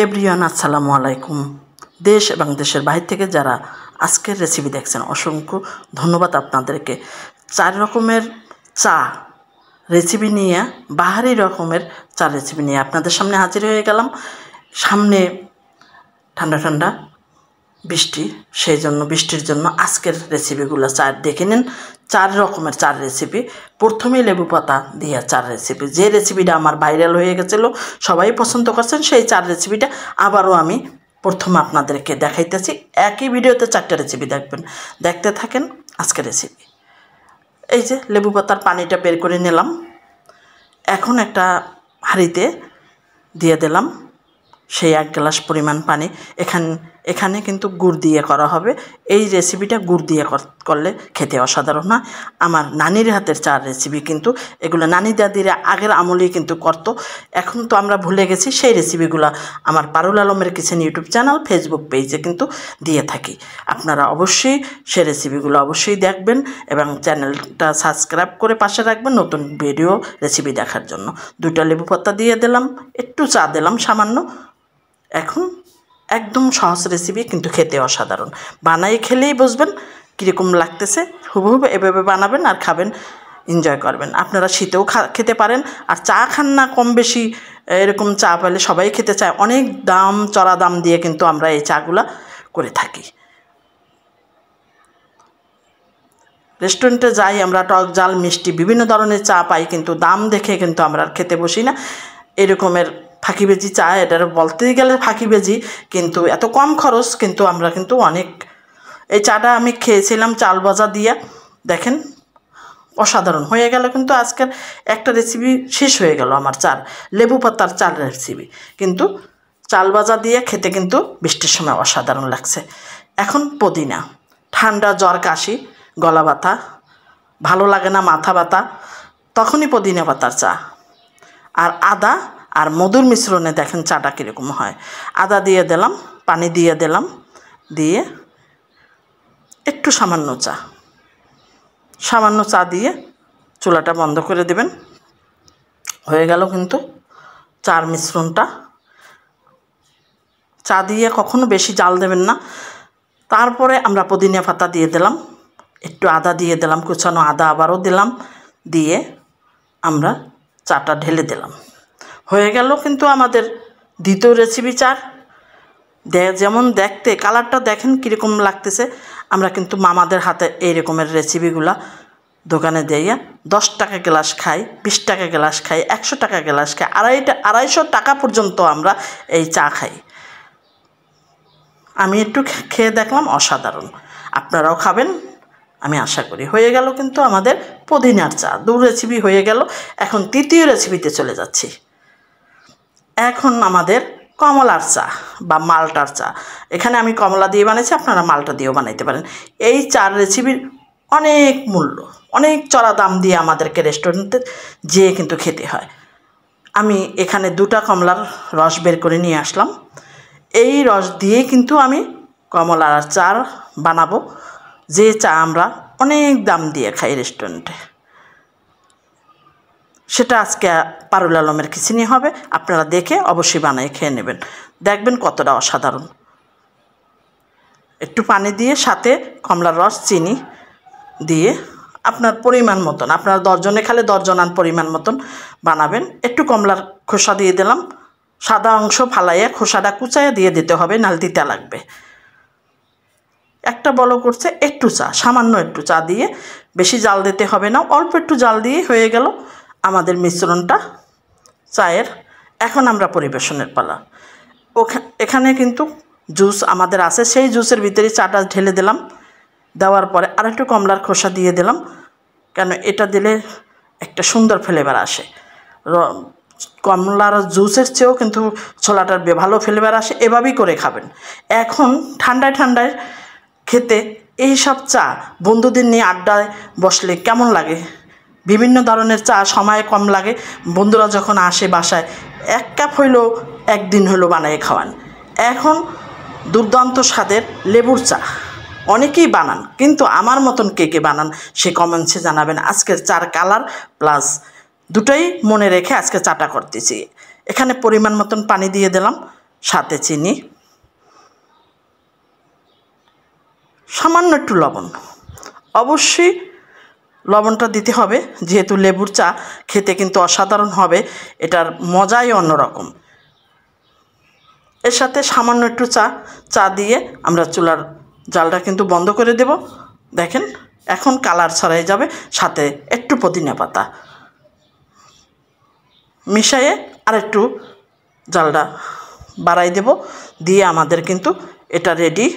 Everyone আসসালামু আলাইকুম। দেশ এবং দেশের বাইরে থেকে যারা আজকের রেসিপি দেখছেন অসংখ্য ধন্যবাদ আপনাদেরকে। 4 রকমের চা রেসিপি নিয়ে, বাহারি রকমের চা রেসিপি নিয়ে আপনাদের সামনে হাজির হয়ে গেলাম। সামনে ঠান্ডা ঠান্ডা বৃষ্টি, সেই জন্য বৃষ্টির জন্য আজকের রেসিপিগুলো দেখে নিন। 4 রকমের চার রেসিপি। প্রথমেই লেবু পাতা দিয়ে চার রেসিপি, যে রেসিপিটা আমার ভাইরাল হয়ে গেছিলো, সবাই পছন্দ করছেন, সেই চার রেসিপিটা আবারও আমি প্রথমে আপনাদেরকে দেখাইতেছি। একই ভিডিওতে 4টা রেসিপি দেখবেন, দেখতে থাকেন আজকের রেসিপি। এই যে লেবু পাতার পানিটা বের করে নিলাম, এখন একটা হাঁড়িতে দিয়ে দিলাম সেই 1 গ্লাস পরিমাণ পানি। এখানে কিন্তু গুড় দিয়ে করা হবে। এই রেসিপিটা গুড় দিয়ে করলে খেতে অসাধারণ হয়। আমার নানির হাতের চার রেসিপি, কিন্তু এগুলো নানি দাদিরা আগের আমলেই কিন্তু করতো, এখন তো আমরা ভুলে গেছি। সেই রেসিপিগুলো আমার পারুল আলমের কিচেন ইউটিউব চ্যানেল, ফেসবুক পেজে কিন্তু দিয়ে থাকি। আপনারা অবশ্যই সেই রেসিপিগুলো অবশ্যই দেখবেন এবং চ্যানেলটা সাবস্ক্রাইব করে পাশে রাখবেন নতুন ভিডিও রেসিপি দেখার জন্য। 2টা লেবু পাতা দিয়ে দিলাম, একটু চা দিলাম সামান্য। এখন একদম সহজ রেসিপি, কিন্তু খেতে অসাধারণ। বানাই খেলেই বুঝবেন কীরকম লাগতেছে। হুবহুব এভাবে বানাবেন আর খাবেন, এনজয় করবেন। আপনারা শীতেও খেতে পারেন। আর চা খান না কম বেশি, এরকম চা পেলে সবাই খেতে চায়। অনেক দাম, চড়া দাম দিয়ে কিন্তু আমরা এই চাগুলা করে থাকি। রেস্টুরেন্টে যাই আমরা, টক ঝাল মিষ্টি বিভিন্ন ধরনের চা পাই, কিন্তু দাম দেখে কিন্তু আমরা খেতে বসি না। এরকমের ফাঁকিবেজি চা, এটার বলতে গেলে ফাঁকিবেজি, কিন্তু এত কম খরচ, কিন্তু আমরা কিন্তু অনেক। এই চাটা আমি খেয়েছিলাম চাল ভাজা দিয়ে, দেখেন অসাধারণ হয়ে গেল। কিন্তু আজকের একটা রেসিপি শেষ হয়ে গেল আমার লেবু পাতার চাল রেসিপি, কিন্তু চাল ভাজা দিয়ে খেতে কিন্তু বৃষ্টির সময় অসাধারণ লাগছে। এখন পুদিনা, ঠান্ডা জ্বর কাশি, গলা ব্যথা, ভালো লাগে না, মাথা ব্যথা, তখনই পুদিনা পাতার চা। আর আদা আর মধুর মিশ্রণে দেখেন চাটা কীরকম হয়। আদা দিয়ে দিলাম, পানি দিয়ে দিলাম, দিয়ে একটু সামান্য চা দিয়ে চুলাটা বন্ধ করে দেবেন। হয়ে গেল কিন্তু চার মিশ্রণটা। চা দিয়ে কখনো বেশি জাল দেবেন না। তারপরে আমরা পুদিনা পাতা দিয়ে দিলাম, একটু আদা দিয়ে দিলাম, কুচানো আদা আবারও দিলাম, দিয়ে আমরা চাটা ঢেলে দিলাম। হয়ে গেল কিন্তু আমাদের দ্বিতীয় রেসিপি চা। যেমন দেখতে কালারটা দেখেন কীরকম লাগতেছে। আমরা কিন্তু মামাদের হাতে এই রকমের রেসিপিগুলা দোকানে দিয়ে 10 টাকা গ্লাস খাই, 20 টাকা গ্লাস খাই, 100 টাকা গ্লাস খাই, 250 টাকা পর্যন্ত আমরা এই চা খাই। আমি একটু খেয়ে দেখলাম, অসাধারণ। আপনারাও খাবেন আমি আশা করি। হয়ে গেল কিন্তু আমাদের পুদিনার চা। 2 রেসিপি হয়ে গেল। এখন তৃতীয় রেসিপিতে চলে যাচ্ছি। এখন আমাদের কমলার চা বা মালটার চা। এখানে আমি কমলা দিয়ে বানাইছি, আপনারা মালটা দিয়েও বানাইতে পারেন। এই চার রেসিপির অনেক মূল্য, অনেক চড়া দাম দিয়ে আমাদেরকে রেস্টুরেন্টে যেয়ে কিন্তু খেতে হয়। আমি এখানে 2টা কমলার রস বের করে নিয়ে আসলাম। এই রস দিয়েই কিন্তু আমি কমলার চা বানাবো, যে চা আমরা অনেক দাম দিয়ে খাই রেস্টুরেন্টে। সেটা আজকে পারুল আলমের কিচেনে হবে। আপনারা দেখে অবশ্যই বানিয়ে খেয়ে নেবেন, দেখবেন কতটা অসাধারণ। একটু পানি দিয়ে সাথে কমলার রস, চিনি দিয়ে আপনার পরিমাণ মতন, আপনারা 10 জনে খেলে 10 জনার পরিমাণ মতন বানাবেন। একটু কমলার খোসা দিয়ে দিলাম, সাদা অংশ ফালাইয়া খোসাটা কুচাইয়া দিয়ে দিতে হবে, নাহলে তিতা লাগবে। একটা বলো করছে একটু চা, সামান্য একটু চা দিয়ে, বেশি জাল দিতে হবে না, অল্প একটু জাল দিয়ে হয়ে গেল আমাদের মিশ্রণটা চায়ের। এখন আমরা পরিবেশনের পালা। এখানে কিন্তু জুস আমাদের আছে, সেই জুসের ভিতরে চাটা ঢেলে দিলাম। দেওয়ার পরে আরেকটু কমলার খোসা দিয়ে দিলাম, কেন এটা দিলে একটা সুন্দর ফ্লেভার আসে। কমলার জুসের চেয়েও কিন্তু ছোলাটার ভালো ফ্লেভার আসে। এভাবেই করে খাবেন। এখন ঠান্ডায় ঠান্ডায় খেতে এই সব চা বন্ধুদের নিয়ে আড্ডায় বসলে কেমন লাগে। বিভিন্ন ধরনের চা, সময় কম লাগে, বন্ধুরা যখন আসে বাসায় 1 কাপ হইলেও একদিন হলো বানিয়ে খাওয়ান। এখন দুর্দান্ত স্বাদের লেবুর চা অনেকেই বানান, কিন্তু আমার মতন কে বানান সে কমেন্টসে জানাবেন। আজকের চার কালার প্লাস দুটোই মনে রেখে আজকে চাটা করতেছি। এখানে পরিমাণ মতন পানি দিয়ে দিলাম, সাথে চিনি, সামান্য একটু লবণ। অবশ্যই লবণটা দিতে হবে, যেহেতু লেবুর চা খেতে কিন্তু অসাধারণ হবে, এটার মজাই অন্যরকম। এর সাথে সামান্য একটু চা দিয়ে আমরা চুলার জালটা কিন্তু বন্ধ করে দেব। দেখেন এখন কালার ছড়াই যাবে, সাথে একটু পুদিনা পাতা মিশিয়ে আর একটু জালটা বাড়াই দেব, দিয়ে আমাদের কিন্তু এটা রেডি।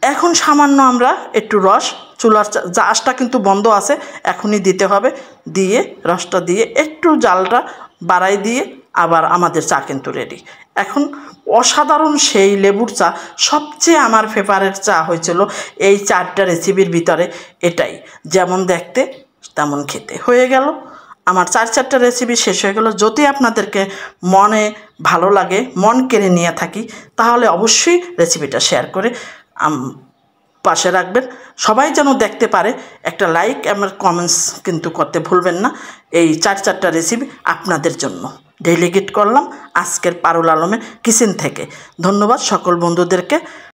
এখন সামান্য আমরা একটু রস, চুলার আঁচটা কিন্তু বন্ধ আছে, এখনই দিতে হবে, দিয়ে রসটা দিয়ে একটু জালটা বাড়াই দিয়ে আবার আমাদের চা কিন্তু রেডি। এখন অসাধারণ সেই লেবুর চা, সবচেয়ে আমার ফেভারিট চা হয়েছিল এই 4টা রেসিপির ভিতরে এটাই, যেমন দেখতে তেমন খেতে। হয়ে গেল আমার 4টা রেসিপি শেষ হয়ে গেল। যদি আপনাদেরকে মনে ভালো লাগে, মন কেড়ে নিয়ে থাকি, তাহলে অবশ্যই রেসিপিটা শেয়ার করে পাশে রাখবেন, সবাই যেন দেখতে পারে। একটা লাইক আমার কমেন্টস কিন্তু করতে ভুলবেন না। এই 4টা রেসিপি আপনাদের জন্য ডেলিগেট করলাম আজকের পারুল আলমের কিচেন থেকে। ধন্যবাদ সকল বন্ধুদেরকে।